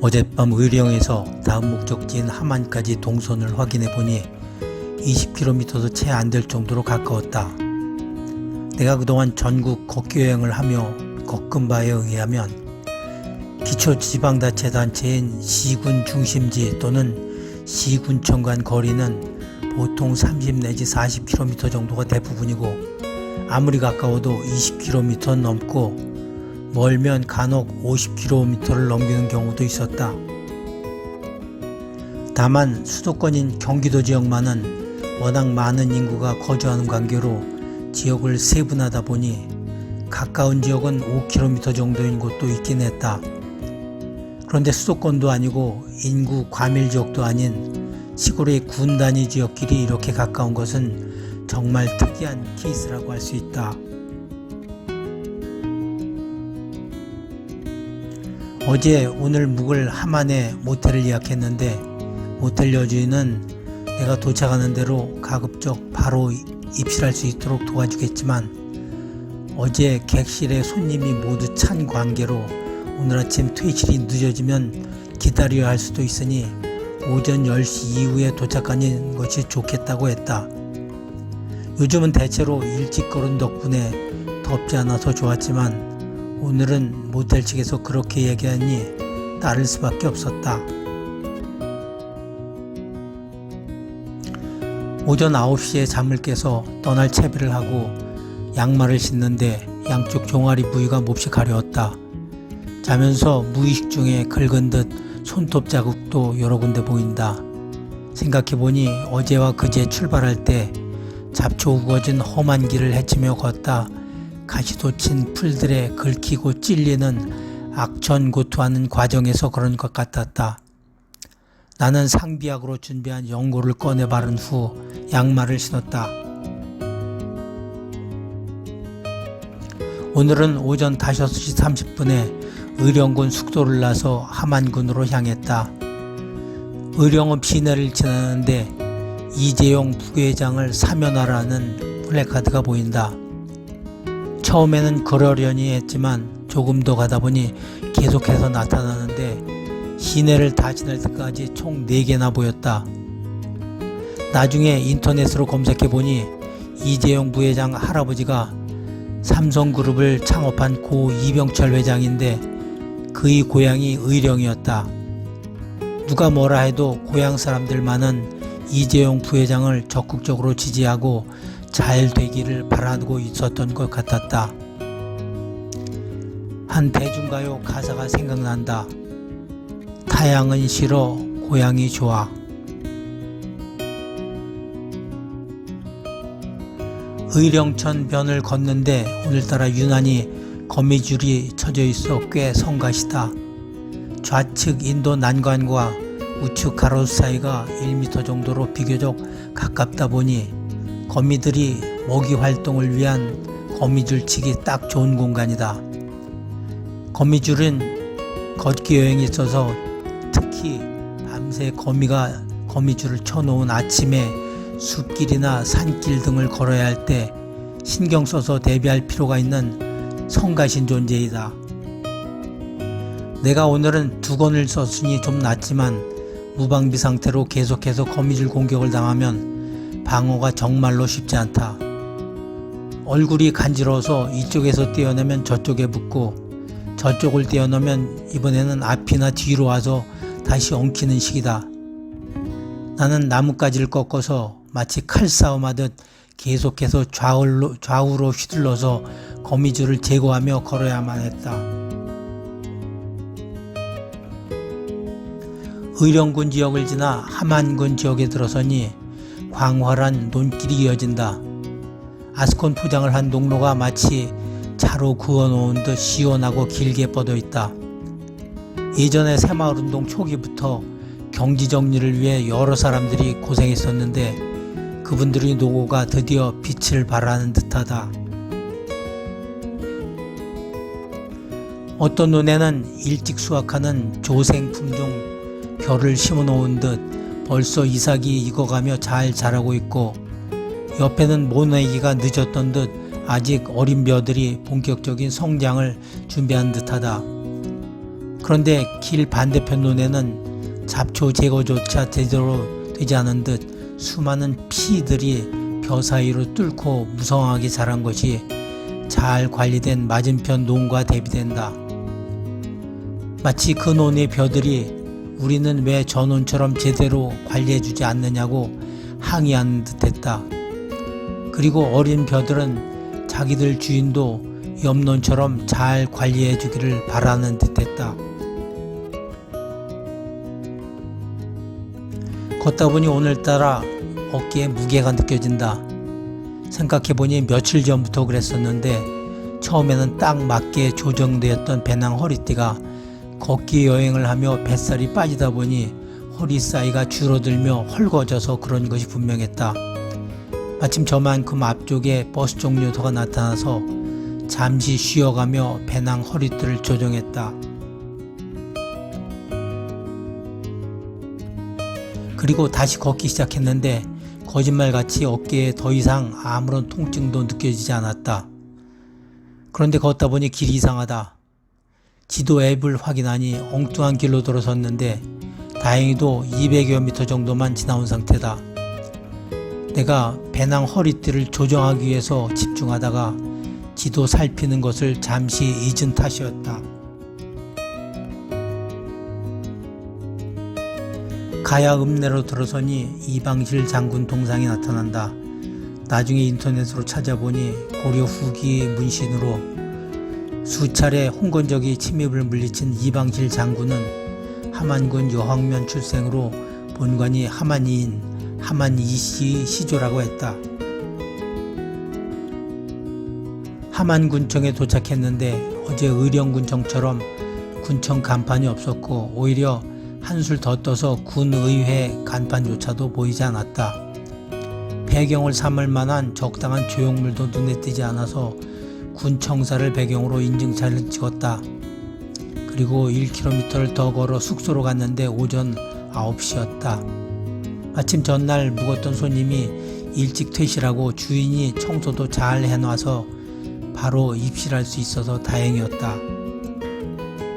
어젯밤 의령에서 다음 목적지인 함안까지 동선을 확인해보니 20km도 채 안 될 정도로 가까웠다. 내가 그동안 전국 걷기 여행을 하며 겪은 바에 의하면 기초지방자치단체인 시군 중심지 또는 시군청 간 거리는 보통 30 내지 40km 정도가 대부분이고, 아무리 가까워도 20km 넘고 멀면 간혹 50km를 넘기는 경우도 있었다. 다만 수도권인 경기도 지역만은 워낙 많은 인구가 거주하는 관계로 지역을 세분하다 보니 가까운 지역은 5km 정도인 곳도 있긴 했다. 그런데 수도권도 아니고 인구 과밀 지역도 아닌 시골의 군 단위 지역끼리 이렇게 가까운 것은 정말 특이한 케이스라고 할 수 있다. 어제 오늘 묵을 함안에 모텔을 예약했는데 모텔 여주인은 내가 도착하는 대로 가급적 바로 입실할 수 있도록 도와주겠지만, 어제 객실에 손님이 모두 찬 관계로 오늘 아침 퇴실이 늦어지면 기다려야 할 수도 있으니 오전 10시 이후에 도착하는 것이 좋겠다고 했다. 요즘은 대체로 일찍 걸은 덕분에 덥지 않아서 좋았지만 오늘은 모텔 측에서 그렇게 얘기하니 따를 수밖에 없었다. 오전 9시에 잠을 깨서 떠날 채비를 하고 양말을 신는데 양쪽 종아리 부위가 몹시 가려웠다. 자면서 무의식 중에 긁은 듯 손톱 자국도 여러 군데 보인다. 생각해보니 어제와 그제 출발할 때 잡초 우거진 험한 길을 헤치며 걷다 가시돋친 풀들에 긁히고 찔리는 악천고투하는 과정에서 그런 것 같았다. 나는 상비약으로 준비한 연고를 꺼내 바른 후 양말을 신었다. 오늘은 오전 5시 30분에 의령군 숙도를 나서 함안군으로 향했다. 의령읍 시내를 지나는데 이재용 부회장을 사면하라는 플래카드가 보인다. 처음에는 그러려니 했지만 조금 더 가다 보니 계속해서 나타나는데 시내를 다 지날 때까지 총 4개나 보였다. 나중에 인터넷으로 검색해보니 이재용 부회장 할아버지가 삼성그룹을 창업한 고 이병철 회장인데 그의 고향이 의령이었다. 누가 뭐라 해도 고향 사람들만은 이재용 부회장을 적극적으로 지지하고 잘 되기를 바라고 있었던 것 같았다. 한 대중가요 가사가 생각난다. 타양은 싫어 고향이 좋아. 의령천 변을 걷는데 오늘따라 유난히 거미줄이 쳐져 있어 꽤 성가시다. 좌측 인도 난관과 우측 가로수 사이가 1m 정도로 비교적 가깝다 보니 거미들이 먹이 활동을 위한 거미줄 치기 딱 좋은 공간이다. 거미줄은 걷기 여행에 있어서 특히 밤새 거미가 거미줄을 쳐놓은 아침에 숲길이나 산길 등을 걸어야 할 때 신경 써서 대비할 필요가 있는 성가신 존재이다. 내가 오늘은 2권을 썼으니 좀 낫지만 무방비 상태로 계속해서 거미줄 공격을 당하면 방어가 정말로 쉽지 않다. 얼굴이 간지러워서 이쪽에서 떼어내면 저쪽에 붙고 저쪽을 떼어내면 이번에는 앞이나 뒤로 와서 다시 엉키는 식이다. 나는 나뭇가지를 꺾어서 마치 칼싸움하듯 계속해서 좌우로 휘둘러서 거미줄을 제거하며 걸어야만 했다. 의령군 지역을 지나 함안군 지역에 들어서니 광활한 논길이 이어진다. 아스콘 포장을 한 농로가 마치 차로 그어놓은 듯 시원하고 길게 뻗어 있다. 예전에 새마을운동 초기부터 경지 정리를 위해 여러 사람들이 고생했었는데 그분들의 노고가 드디어 빛을 발하는 듯하다. 어떤 논에는 일찍 수확하는 조생 품종 벼를 심어놓은 듯 벌써 이삭이 익어가며 잘 자라고 있고, 옆에는 모내기가 늦었던 듯 아직 어린 벼들이 본격적인 성장을 준비한 듯하다. 그런데 길 반대편 논에는 잡초 제거조차 제대로 되지 않은 듯 수많은 피들이 벼 사이로 뚫고 무성하게 자란 것이 잘 관리된 맞은편 논과 대비된다. 마치 그 논의 벼들이 우리는 왜 저 논처럼 제대로 관리해주지 않느냐고 항의하는 듯했다. 그리고 어린 벼들은 자기들 주인도 옆논처럼 잘 관리해주기를 바라는 듯했다. 걷다 보니 오늘따라 어깨에 무게가 느껴진다. 생각해보니 며칠 전부터 그랬었는데 처음에는 딱 맞게 조정되었던 배낭 허리띠가 걷기 여행을 하며 뱃살이 빠지다 보니 허리 사이가 줄어들며 헐거져서 그런 것이 분명했다. 마침 저만큼 앞쪽에 버스 종료도가 나타나서 잠시 쉬어가며 배낭 허리띠를 조정했다. 그리고 다시 걷기 시작했는데 거짓말같이 어깨에 더 이상 아무런 통증도 느껴지지 않았다. 그런데 걷다 보니 길이 이상하다. 지도 앱을 확인하니 엉뚱한 길로 들어섰는데 다행히도 200여 미터 정도만 지나온 상태다. 내가 배낭 허리띠를 조정하기 위해서 집중하다가 지도 살피는 것을 잠시 잊은 탓이었다. 가야 읍내로 들어서니 이방실 장군 동상이 나타난다. 나중에 인터넷으로 찾아보니 고려 후기 문신으로 수차례 홍건적이 침입을 물리친 이방실 장군은 함안군 여황면 출생으로 본관이 함안이인 함안이씨 시조라고 했다. 함안군청에 도착했는데 어제 의령군청처럼 군청 간판이 없었고 오히려 한술 더 떠서 군의회 간판조차도 보이지 않았다. 배경을 삼을 만한 적당한 조형물도 눈에 띄지 않아서 군청사를 배경으로 인증사를 찍었다. 그리고 1km를 더 걸어 숙소로 갔는데 오전 9시였다. 마침 전날 묵었던 손님이 일찍 퇴실하고 주인이 청소도 잘 해놔서 바로 입실할 수 있어서 다행이었다.